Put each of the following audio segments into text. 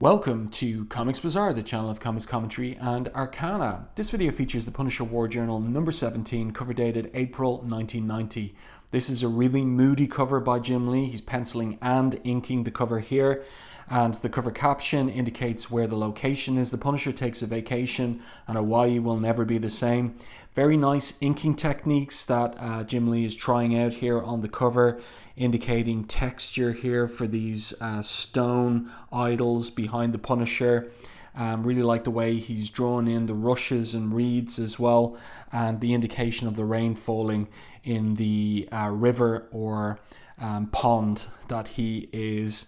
Welcome to Comics Bazaar, the channel of comics commentary and arcana. This video features the Punisher War Journal number 17, cover dated April 1990. This is a really moody cover by Jim Lee. He's penciling and inking the cover here, and the cover caption indicates where the location is. The Punisher takes a vacation and Hawaii will never be the same. Very nice inking techniques that Jim Lee is trying out here on the cover, indicating texture here for these stone idols behind the Punisher. Really like the way he's drawn in the rushes and reeds as well, and the indication of the rain falling in the river or pond that he is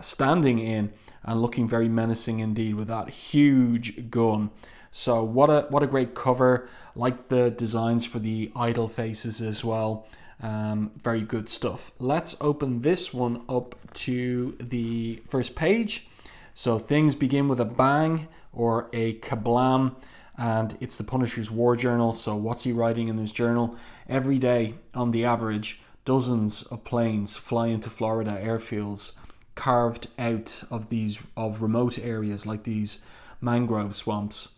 standing in, and looking very menacing indeed with that huge gun. So what a great cover. Like the designs for the idol faces as well. Very good stuff. Let's open this one up to the first page. So things begin with a bang or a kablam, and it's the Punisher's War Journal. So what's he writing in his journal? Every day, on the average, dozens of planes fly into Florida airfields carved out of remote areas like these mangrove swamps.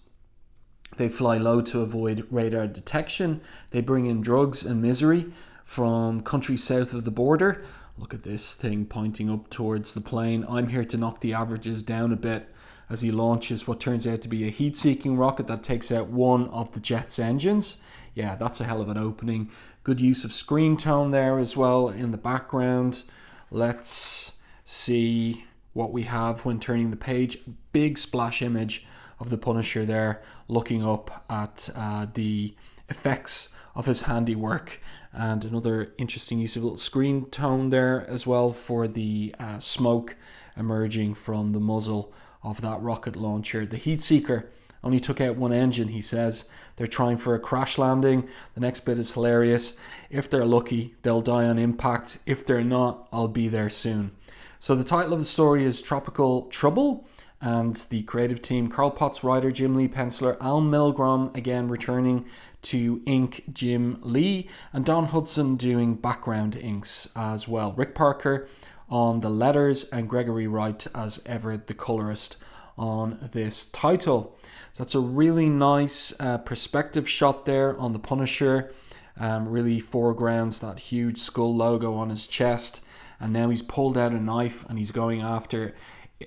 They fly low to avoid radar detection. They bring in drugs and misery from countries south of the border. Look at this thing pointing up towards the plane. I'm here to knock the averages down a bit as he launches what turns out to be a heat-seeking rocket that takes out one of the jet's engines. Yeah, that's a hell of an opening. Good use of screen tone there as well in the background. Let's see what we have when turning the page. Big splash image of the Punisher there, looking up at the effects of his handiwork, and another interesting use of a little screen tone there as well for the smoke emerging from the muzzle of that rocket launcher. The heat seeker only took out one engine, he says. They're trying for a crash landing. The next bit is hilarious. If they're lucky, they'll die on impact. If they're not, I'll be there soon. So the title of the story is Tropical Trouble, and the creative team, Carl Potts writer, Jim Lee penciler, Al Milgrom again returning to ink Jim Lee, and Don Hudson doing background inks as well. Rick Parker on the letters, and Gregory Wright as ever the colorist on this title. So that's a really nice perspective shot there on the Punisher. Really foregrounds that huge skull logo on his chest, and now he's pulled out a knife and he's going after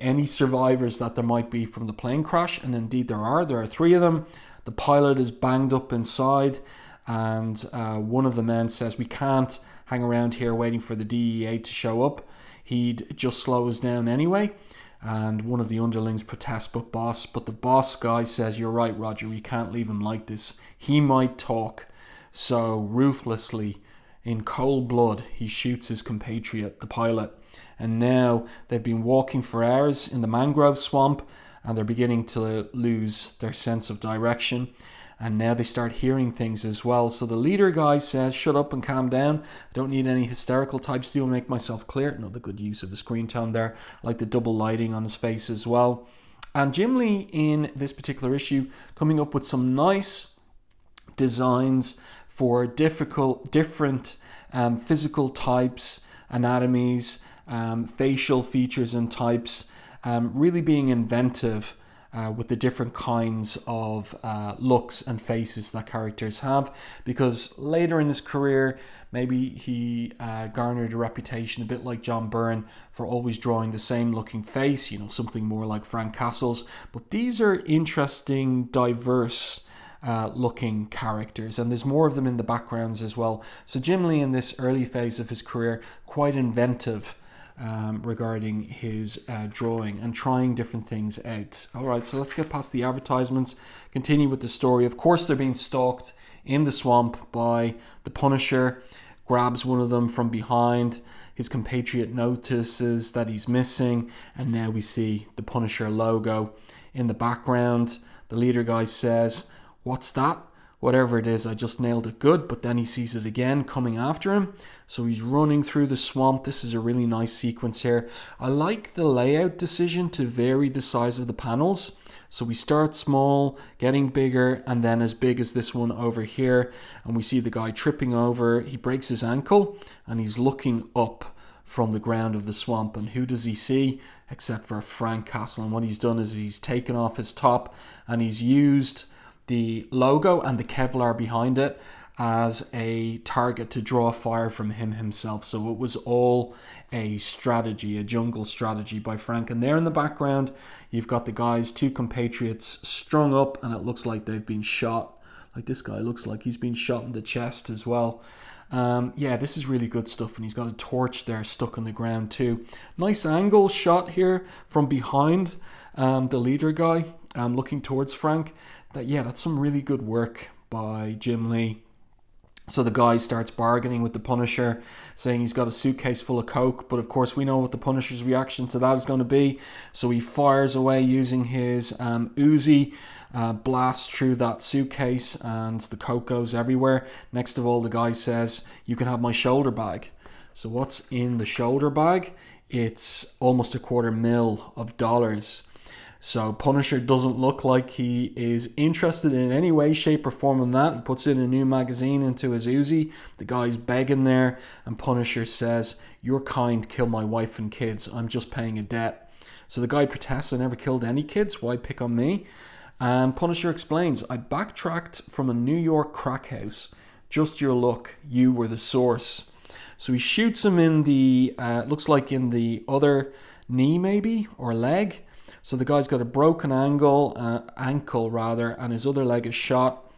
any survivors that there might be from the plane crash, and indeed there are 3 of them. The pilot is banged up inside, and one of the men says, we can't hang around here waiting for the DEA to show up. He'd just slow us down anyway. And one of the underlings protests, but the boss guy says, you're right, Roger, we can't leave him like this. He might talk. So ruthlessly, in cold blood, he shoots his compatriot, the pilot. And now they've been walking for hours in the mangrove swamp, and they're beginning to lose their sense of direction. And now they start hearing things as well. So the leader guy says, shut up and calm down. I don't need any hysterical types to make myself clear. Another good use of the screen tone there. I like the double lighting on his face as well. And Jim Lee in this particular issue coming up with some nice designs for different physical types, anatomies, facial features and types, really being inventive with the different kinds of looks and faces that characters have, because later in his career maybe he garnered a reputation a bit like John Byrne for always drawing the same looking face, something more like Frank Castle's. But these are interesting, diverse looking characters, and there's more of them in the backgrounds as well. So Jim Lee in this early phase of his career, quite inventive regarding his drawing and trying different things out. Alright, so let's get past the advertisements, continue with the story. Of course they're being stalked in the swamp by the Punisher, grabs one of them from behind. His compatriot notices that he's missing, and now we see the Punisher logo in the background. The leader guy says, what's that? Whatever it is, I just nailed it good. But then he sees it again coming after him. So he's running through the swamp. This is a really nice sequence here. I like the layout decision to vary the size of the panels. So we start small, getting bigger, and then as big as this one over here. And we see the guy tripping over. He breaks his ankle and he's looking up from the ground of the swamp. And who does he see? except for Frank Castle. And what he's done is he's taken off his top and he's used the logo and the Kevlar behind it as a target to draw fire from him himself. So it was all a strategy, a jungle strategy by Frank. And there in the background, you've got the guys, two compatriots strung up, and it looks like they've been shot. Like this guy looks like he's been shot in the chest as well. Yeah, this is really good stuff, and he's got a torch there stuck on the ground too. Nice angle shot here from behind the leader guy, looking towards Frank. That's some really good work by Jim Lee. So the guy starts bargaining with the Punisher, saying he's got a suitcase full of coke, but of course we know what the Punisher's reaction to that is going to be. So he fires away using his Uzi, blasts through that suitcase, and the coke goes everywhere. Next of all, the guy says, "You can have my shoulder bag." So what's in the shoulder bag? It's almost $250,000. So Punisher doesn't look like he is interested in any way, shape or form in that. He puts in a new magazine into his Uzi. The guy's begging there, and Punisher says, "Your kind killed my wife and kids. I'm just paying a debt." So the guy protests, "I never killed any kids. Why pick on me?" And Punisher explains, "I backtracked from a New York crack house. Just your luck. You were the source." So he shoots him in the, looks like in the other knee maybe, or leg. So the guy's got a broken ankle, and his other leg is shot.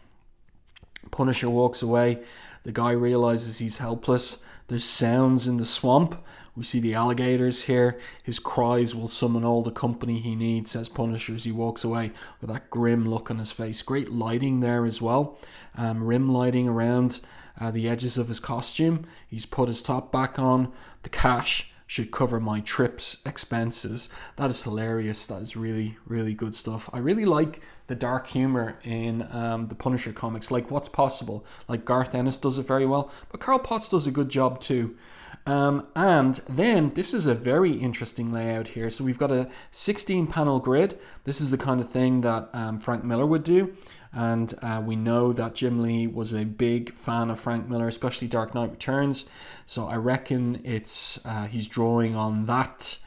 Punisher walks away. The guy realizes he's helpless. There's sounds in the swamp. We see the alligators here. His cries will summon all the company he needs, says Punisher as he walks away with that grim look on his face. Great lighting there as well. Rim lighting around the edges of his costume. He's put his top back on. The cash should cover my trip's expenses. That is hilarious. That is really, really good stuff. I really like the dark humor in the Punisher comics, like What's Possible. Like Garth Ennis does it very well, but Carl Potts does a good job too. And then this is a very interesting layout here. So we've got a 16 panel grid. This is the kind of thing that Frank Miller would do. And we know that Jim Lee was a big fan of Frank Miller, especially Dark Knight Returns. So I reckon it's he's drawing on that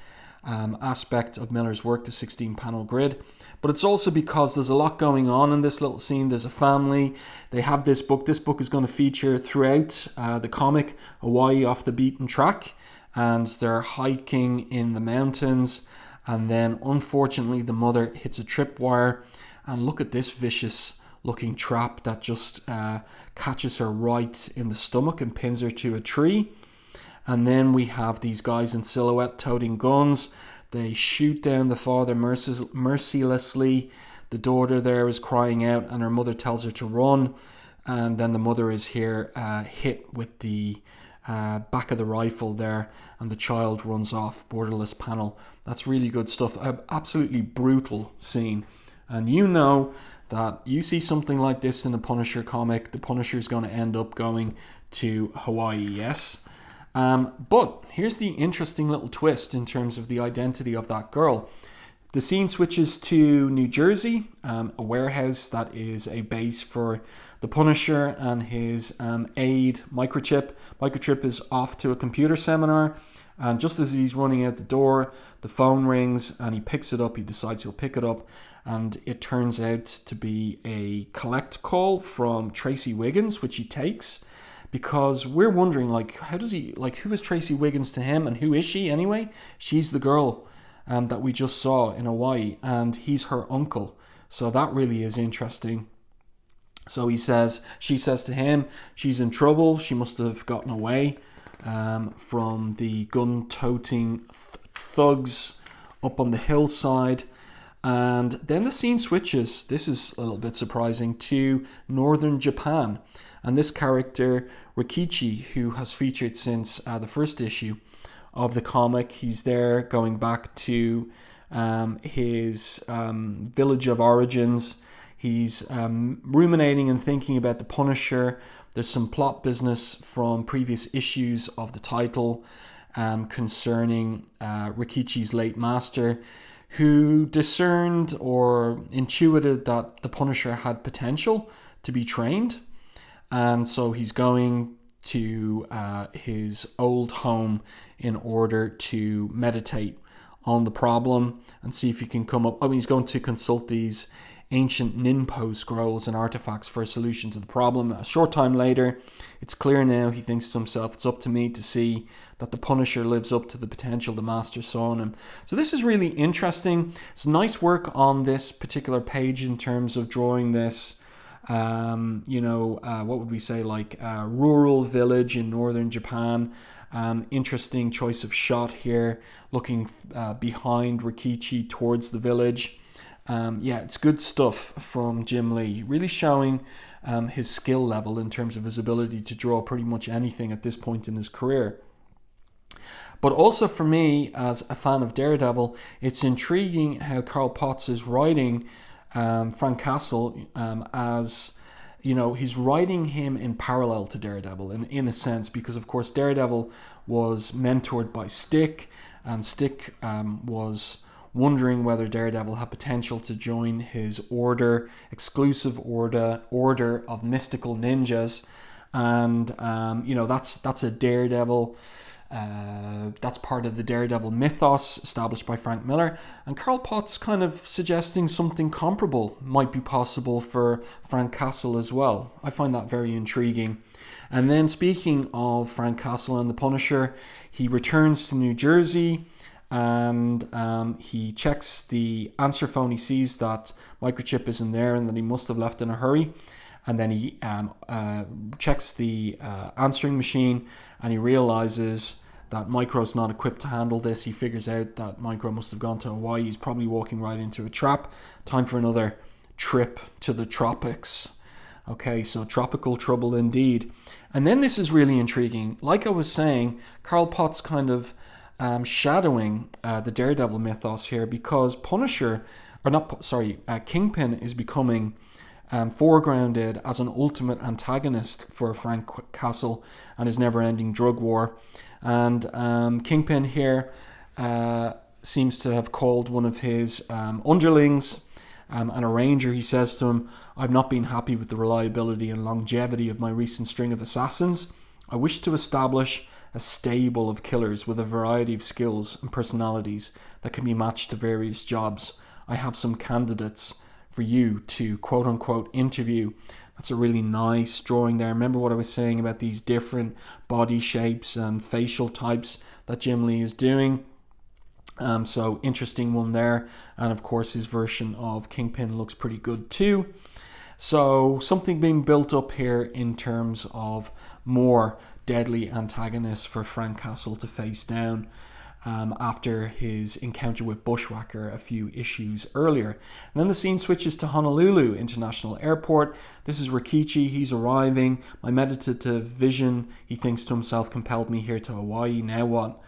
aspect of Miller's work, the 16 panel grid. But it's also because there's a lot going on in this little scene. There's a family. They have this book. This book is going to feature throughout the comic Hawaii off the beaten track. And they're hiking in the mountains. And then, unfortunately, the mother hits a tripwire. And look at this vicious looking trap that just catches her right in the stomach and pins her to a tree. And then we have these guys in silhouette toting guns. They shoot down the father mercilessly. The daughter there is crying out and her mother tells her to run. And then the mother is here hit with the back of the rifle there, and the child runs off. Borderless panel. That's really good stuff. An absolutely brutal scene. And you know that you see something like this in a Punisher comic, the Punisher is going to end up going to Hawaii, yes? But here's the interesting little twist in terms of the identity of that girl. The scene switches to New Jersey, a warehouse that is a base for the Punisher and his aide, Microchip. Microchip is off to a computer seminar, and just as he's running out the door, the phone rings and he picks it up. He decides he'll pick it up, and it turns out to be a collect call from Tracy Wiggins, which he takes. Because we're wondering, like, how does he, like, who is Tracy Wiggins to him, and who is she anyway? She's the girl that we just saw in Hawaii, and he's her uncle. So that really is interesting. So she says to him, she's in trouble. She must have gotten away from the gun-toting thugs up on the hillside. And then the scene switches, this is a little bit surprising, to northern Japan. And this character, Rikichi, who has featured since the first issue of the comic, he's there going back to his village of origins. He's ruminating and thinking about the Punisher. There's some plot business from previous issues of the title concerning Rikichi's late master, who discerned or intuited that the Punisher had potential to be trained. And so he's going to his old home in order to meditate on the problem and see if he can come up. I mean, he's going to consult these ancient Ninpo scrolls and artifacts for a solution to the problem. A short time later, it's clear now, he thinks to himself, it's up to me to see that the Punisher lives up to the potential the Master saw in him. So this is really interesting. It's nice work on this particular page in terms of drawing this, what would we say, like a rural village in northern Japan. Interesting choice of shot here, looking behind Rikichi towards the village. It's good stuff from Jim Lee, really showing his skill level in terms of his ability to draw pretty much anything at this point in his career. But also for me, as a fan of Daredevil, it's intriguing how Carl Potts is writing Frank Castle as, he's writing him in parallel to Daredevil in a sense, because of course Daredevil was mentored by Stick, and Stick was wondering whether Daredevil had potential to join his exclusive order of mystical ninjas, and that's a Daredevil. That's part of the Daredevil mythos established by Frank Miller, and Carl Potts kind of suggesting something comparable might be possible for Frank Castle as well. I find that very intriguing. And then speaking of Frank Castle and the Punisher, he returns to New Jersey and he checks the answer phone. He sees that Microchip isn't there and that he must have left in a hurry. And then he checks the answering machine and he realizes that Micro's not equipped to handle this. He figures out that Micro must have gone to Hawaii. He's probably walking right into a trap. Time for another trip to the tropics. Okay, so tropical trouble indeed. And then this is really intriguing. Like I was saying, Carl Potts kind of shadowing the Daredevil mythos here, because Kingpin is becoming foregrounded as an ultimate antagonist for Frank Castle and his never-ending drug war. And Kingpin here seems to have called one of his underlings and a ranger. He says to him, "I've not been happy with the reliability and longevity of my recent string of assassins. I wish to establish a stable of killers with a variety of skills and personalities that can be matched to various jobs. I have some candidates for you to quote-unquote interview." That's a really nice drawing there. Remember what I was saying about these different body shapes and facial types that Jim Lee is doing. So interesting one there. And of course his version of Kingpin looks pretty good too. So something being built up here in terms of more deadly antagonists for Frank Castle to face down after his encounter with Bushwhacker a few issues earlier. And then the scene switches to Honolulu International Airport. This is Rikichi. He's arriving. My meditative vision, he thinks to himself, compelled me here to Hawaii. Now what?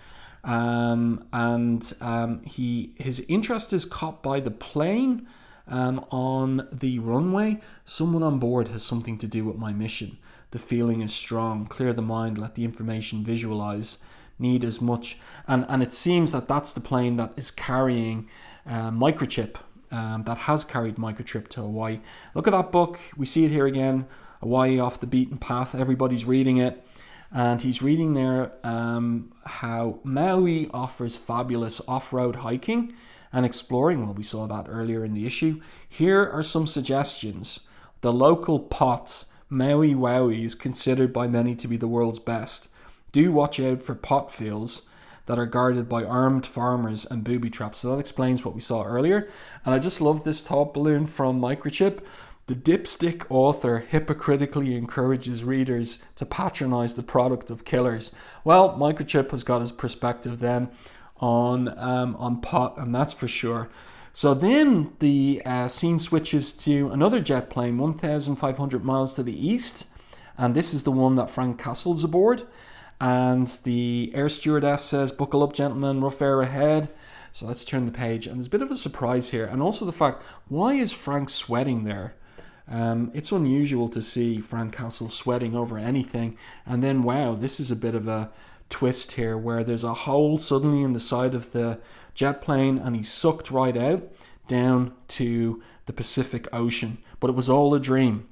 His interest is caught by the plane on the runway. Someone on board has something to do with my mission. The feeling is strong. Clear the mind. Let the information visualize. Need as much. And it seems that that's the plane that is carrying Microchip, that has carried Microchip to Hawaii. Look at that book. We see it here again. Hawaii Off the Beaten Path. Everybody's reading it. And he's reading there how Maui offers fabulous off-road hiking and exploring. Well, we saw that earlier in the issue. Here are some suggestions. The local pot, Maui Wowie, is considered by many to be the world's best. Do watch out for pot fields that are guarded by armed farmers and booby traps. So that explains what we saw earlier. And I just love this thought balloon from Microchip. The dipstick author hypocritically encourages readers to patronize the product of killers. Well, Microchip has got his perspective then on pot, and that's for sure. So then the scene switches to another jet plane 1,500 miles to the east. And this is the one that Frank Castle's aboard. And the air stewardess says, "Buckle up, gentlemen, rough air ahead." So let's turn the page. And there's a bit of a surprise here. And also the fact, why is Frank sweating there? It's unusual to see Frank Castle sweating over anything. And then, wow, this is a bit of a twist here where there's a hole suddenly in the side of the jet plane and he's sucked right out down to the Pacific Ocean. But it was all a dream.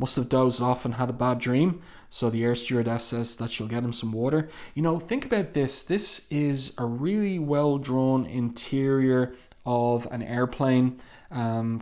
must have dozed off and had a bad dream. So the air stewardess says that she'll get him some water. Think about this. This is a really well drawn interior of an airplane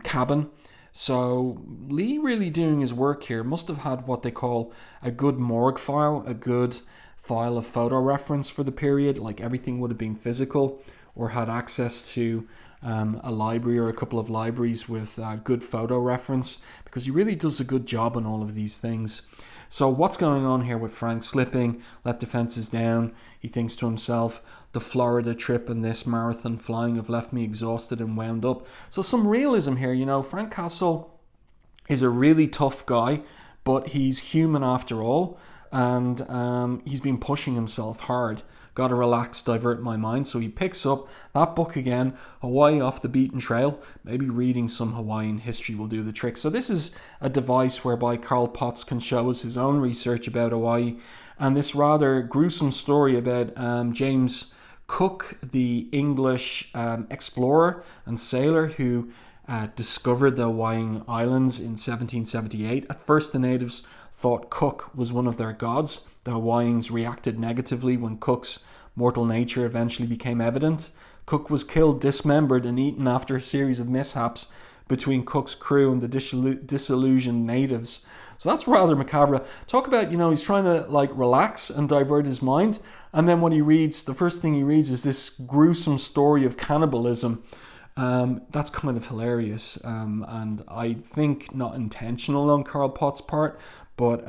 cabin. So Lee really doing his work here must have had what they call a good morgue file, a good file of photo reference for the period, like everything would have been physical, or had access to a library or a couple of libraries with good photo reference, because he really does a good job on all of these things. So what's going on here with Frank? Slipping, let defenses down. He thinks to himself, the Florida trip and this marathon flying have left me exhausted and wound up. So some realism here. Frank Castle is a really tough guy, but he's human after all, and he's been pushing himself hard. Got to relax, divert my mind. So he picks up that book again, Hawaii Off the Beaten Trail. Maybe reading some Hawaiian history will do the trick. So this is a device whereby Karl Potts can show us his own research about Hawaii, and this rather gruesome story about James Cook, the English explorer and sailor who discovered the Hawaiian Islands in 1778. At first, the natives thought Cook was one of their gods. The Hawaiians reacted negatively when Cook's mortal nature eventually became evident. Cook was killed, dismembered, and eaten after a series of mishaps between Cook's crew and the disillusioned natives. So that's rather macabre. Talk about, he's trying to relax and divert his mind. And then when he reads, the first thing he reads is this gruesome story of cannibalism. That's kind of hilarious. And I think not intentional on Karl Potts' part. But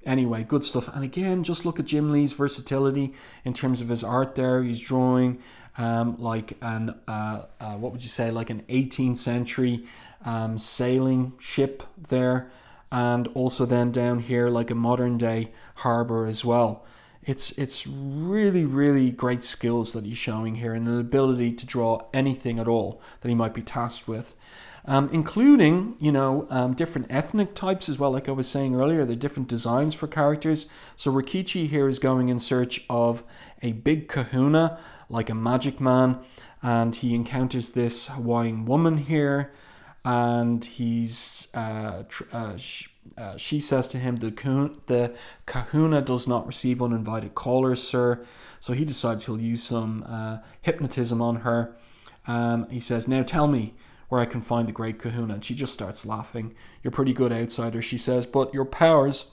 anyway, good stuff. And again, just look at Jim Lee's versatility in terms of his art there. He's drawing what would you say, like an 18th century sailing ship there. And also then down here, like a modern day harbor as well. It's really, really great skills that he's showing here, and an ability to draw anything at all that he might be tasked with. Including, different ethnic types as well. Like I was saying earlier, the different designs for characters. So Rikichi here is going in search of a big kahuna, like a magic man, and he encounters this Hawaiian woman here, and he's she says to him, the kahuna does not receive uninvited callers, sir. So he decides he'll use some hypnotism on her. He says, now tell me where I can find the great kahuna. And she just starts laughing. You're pretty good outsider, she says, but your powers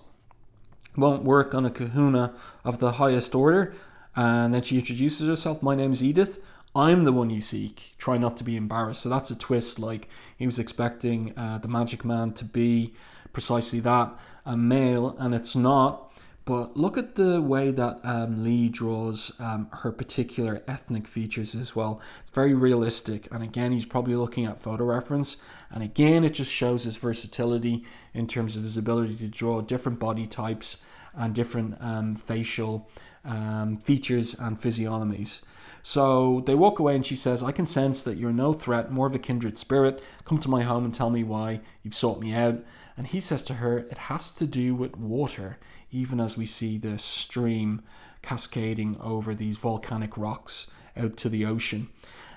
won't work on a kahuna of the highest order. And then she introduces herself. My name's Edith. I'm the one you seek. Try not to be embarrassed. So that's a twist. Like, he was expecting the magic man to be precisely that, a male, and it's not. But look at the way that Lee draws her particular ethnic features as well. It's very realistic. And again, he's probably looking at photo reference. And again, it just shows his versatility in terms of his ability to draw different body types and different facial features and physiognomies. So they walk away and she says, I can sense that you're no threat, more of a kindred spirit. Come to my home and tell me why you've sought me out. And he says to her, it has to do with water, even as we see the stream cascading over these volcanic rocks out to the ocean.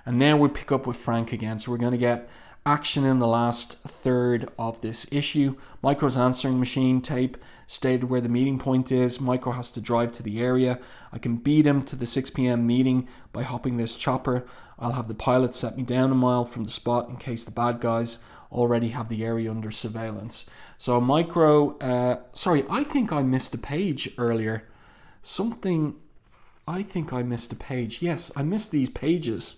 And now we pick up with Frank again. So we're going to get action in the last third of this issue. Micro's answering machine tape stated where the meeting point is. Micro has to drive to the area. I can beat him to the 6 p.m. meeting by hopping this chopper. I'll have the pilot set me down a mile from the spot in case the bad guys already have the area under surveillance. So Micro, I think I missed a page earlier. I think I missed a page. Yes, I missed these pages.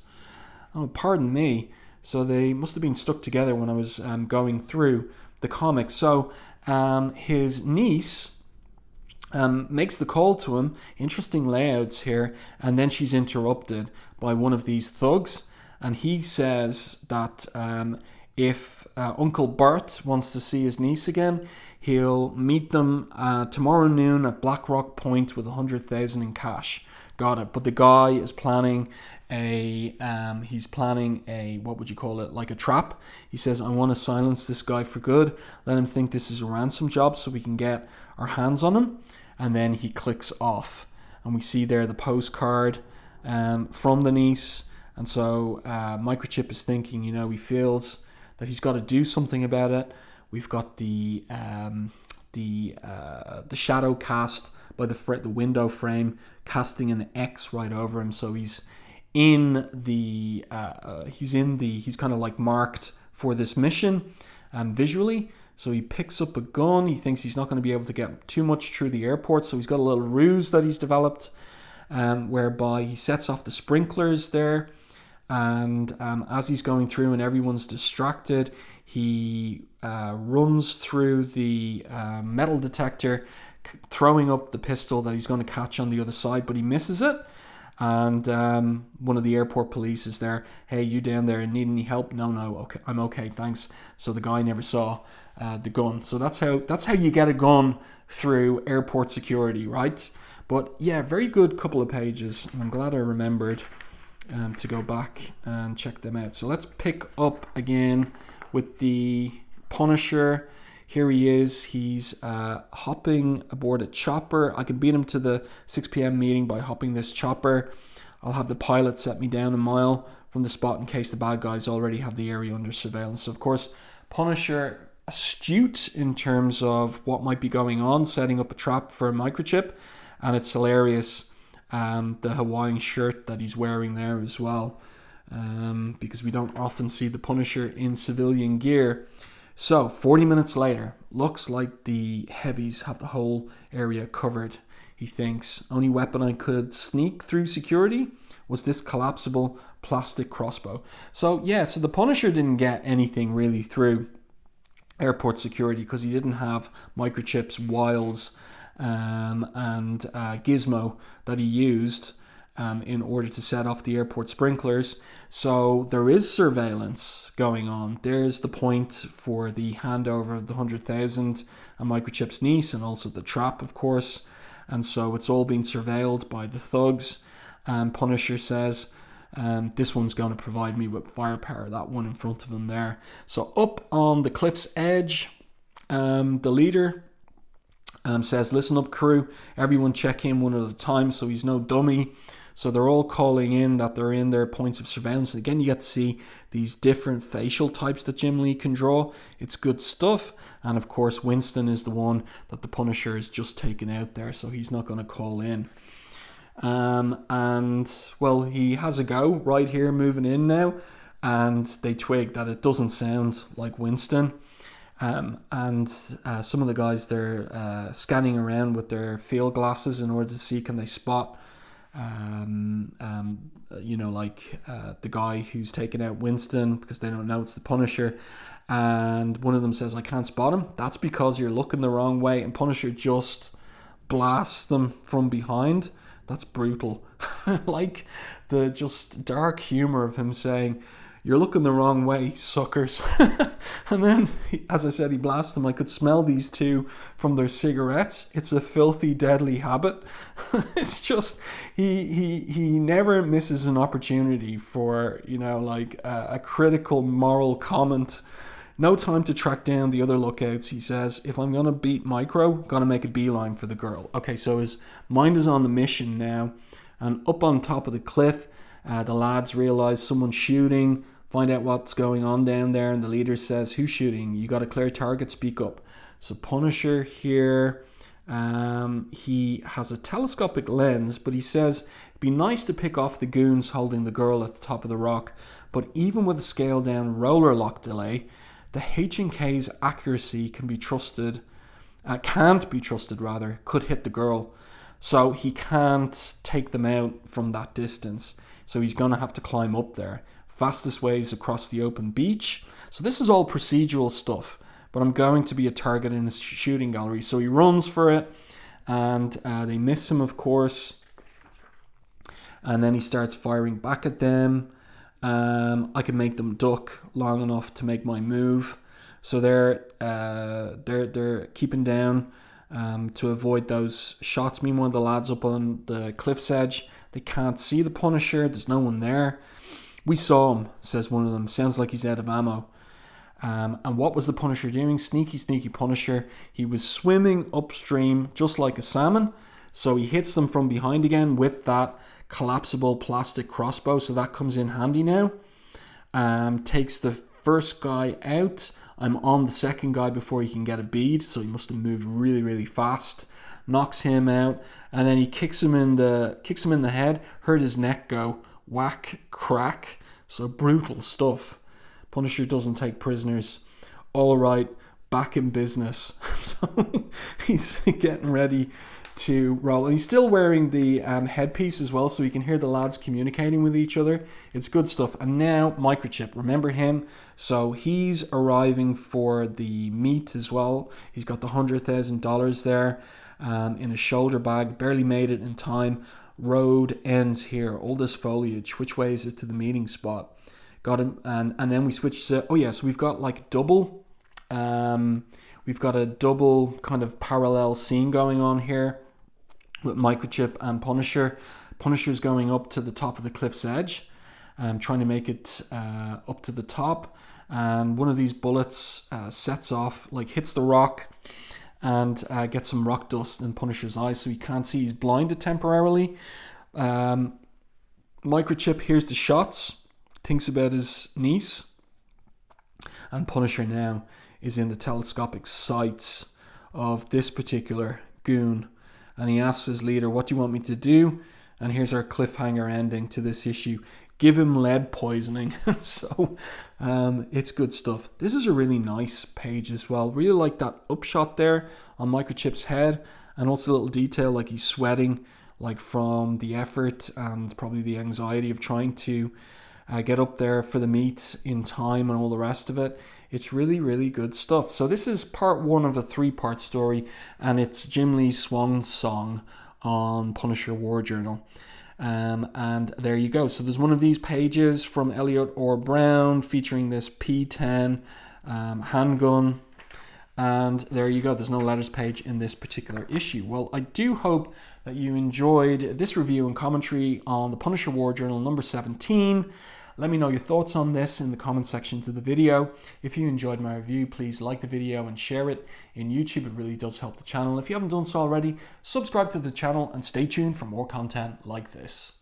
Oh, pardon me. So they must have been stuck together when I was going through the comics. So his niece makes the call to him. Interesting layouts here. And then she's interrupted by one of these thugs. And he says that if Uncle Bert wants to see his niece again, he'll meet them tomorrow noon at Black Rock Point with 100,000 in cash. Got it. But the guy is planning a what would you call it, like a trap. He says, I want to silence this guy for good, let him think this is a ransom job so we can get our hands on him. And then he clicks off, and we see there the postcard from the niece. And so Microchip is thinking, he feels that he's got to do something about it. We've got the shadow cast by the window frame, casting an X right over him. So he's kind of like marked for this mission visually. So he picks up a gun. He thinks he's not going to be able to get too much through the airport. So he's got a little ruse that he's developed whereby he sets off the sprinklers there. And as he's going through and everyone's distracted, he runs through the metal detector, throwing up the pistol that he's going to catch on the other side, but he misses it. And one of the airport police is there. Hey, you down there, need any help? No, okay, I'm okay, thanks. So the guy never saw the gun. So that's how you get a gun through airport security, right? But yeah, very good couple of pages. I'm glad I remembered to go back and check them out. So let's pick up again with the Punisher. Here he is. He's hopping aboard a chopper. I can beat him to the 6 p.m. meeting by hopping this chopper. I'll have the pilot set me down a mile from the spot in case the bad guys already have the area under surveillance. So of course, Punisher astute in terms of what might be going on, setting up a trap for Microchip. And it's hilarious, the Hawaiian shirt that he's wearing there as well, because we don't often see the Punisher in civilian gear. So 40 minutes later, looks like the heavies have the whole area covered. He thinks, only weapon I could sneak through security was this collapsible plastic crossbow. So yeah, so the Punisher didn't get anything really through airport security because he didn't have Microchip's wiles and gizmo that he used in order to set off the airport sprinklers. So there is surveillance going on. There's the point for the handover of the 100,000 and Microchip's niece, and also the trap, of course. And so it's all being surveilled by the thugs. And Punisher says, this one's going to provide me with firepower, that one in front of him there. So up on the cliff's edge, the leader says, listen up, crew, everyone check in one at a time. So he's no dummy. So they're all calling in that they're in their points of surveillance. And again, you get to see these different facial types that Jim Lee can draw. It's good stuff. And of course, Winston is the one that the Punisher is just taken out there. So he's not going to call in. And well, he has a go right here moving in now. And they twig that it doesn't sound like Winston. And some of the guys, they're scanning around with their field glasses in order to see, can they spot the guy who's taken out Winston, because they don't know it's the Punisher. And one of them says, I can't spot him. That's because you're looking the wrong way. And Punisher just blasts them from behind. That's brutal. Like the just dark humor of him saying, you're looking the wrong way, suckers. And then, as I said, he blasts them. I could smell these two from their cigarettes. It's a filthy, deadly habit. It's just, he never misses an opportunity for, a critical moral comment. No time to track down the other lookouts. He says, if I'm going to beat Micro, got to make a beeline for the girl. Okay, so his mind is on the mission now. And up on top of the cliff, the lads realize someone's shooting, find out what's going on down there, and the leader says, who's shooting? You got a clear target, speak up. So Punisher here, he has a telescopic lens, but he says, it'd be nice to pick off the goons holding the girl at the top of the rock, but even with a scaled down roller lock delay, the H&K's accuracy can't be trusted, could hit the girl. So he can't take them out from that distance. So he's going to have to climb up there. Fastest ways across the open beach. So this is all procedural stuff, but I'm going to be a target in a shooting gallery. So he runs for it, and they miss him, of course. And then he starts firing back at them. I can make them duck long enough to make my move. So they're keeping down to avoid those shots. Meanwhile, the lads up on the cliff's edge, they can't see the Punisher. There's no one there. We saw him, says one of them. Sounds like he's out of ammo. And what was the Punisher doing? Sneaky Punisher. He was swimming upstream just like a salmon. So he hits them from behind again with that collapsible plastic crossbow. So that comes in handy now. Takes the first guy out. I'm on the second guy before he can get a bead, so he must have moved really, really fast. Knocks him out, and then he kicks him in the head, hurt his neck go, whack, crack. So brutal stuff. Punisher doesn't take prisoners. All right, back in business. So he's getting ready to roll, and he's still wearing the headpiece as well, so you can hear the lads communicating with each other. It's good stuff. And now Microchip, remember him? So he's arriving for the meat as well. He's got the $100,000 there in a shoulder bag. Barely made it in time. Road ends here. All this foliage. Which way is it to the meeting spot? Got him. And then we switch to, oh yeah, so we've got like double. We've got a double kind of parallel scene going on here with Microchip and Punisher. Punisher's going up to the top of the cliff's edge, trying to make it up to the top. And one of these bullets sets off, like hits the rock and gets some rock dust in Punisher's eyes, so he can't see. He's blinded temporarily. Microchip hears the shots, thinks about his niece, and Punisher now is in the telescopic sights of this particular goon. And he asks his leader, what do you want me to do? And here's our cliffhanger ending to this issue. Give him lead poisoning. So it's good stuff. This is a really nice page as well. Really like that upshot there on Microchip's head. And also a little detail like he's sweating, like from the effort and probably the anxiety of trying to get up there for the meet in time and all the rest of it. It's really, really good stuff. So this is part one of a 3-part story, and it's Jim Lee's swan song on Punisher War Journal. And there you go. So there's one of these pages from Elliot Orr Brown featuring this P10 handgun. And there you go. There's no letters page in this particular issue. Well, I do hope that you enjoyed this review and commentary on the Punisher War Journal number 17. Let me know your thoughts on this in the comment section to the video. If you enjoyed my review, please like the video and share it in YouTube. It really does help the channel. If you haven't done so already, subscribe to the channel and stay tuned for more content like this.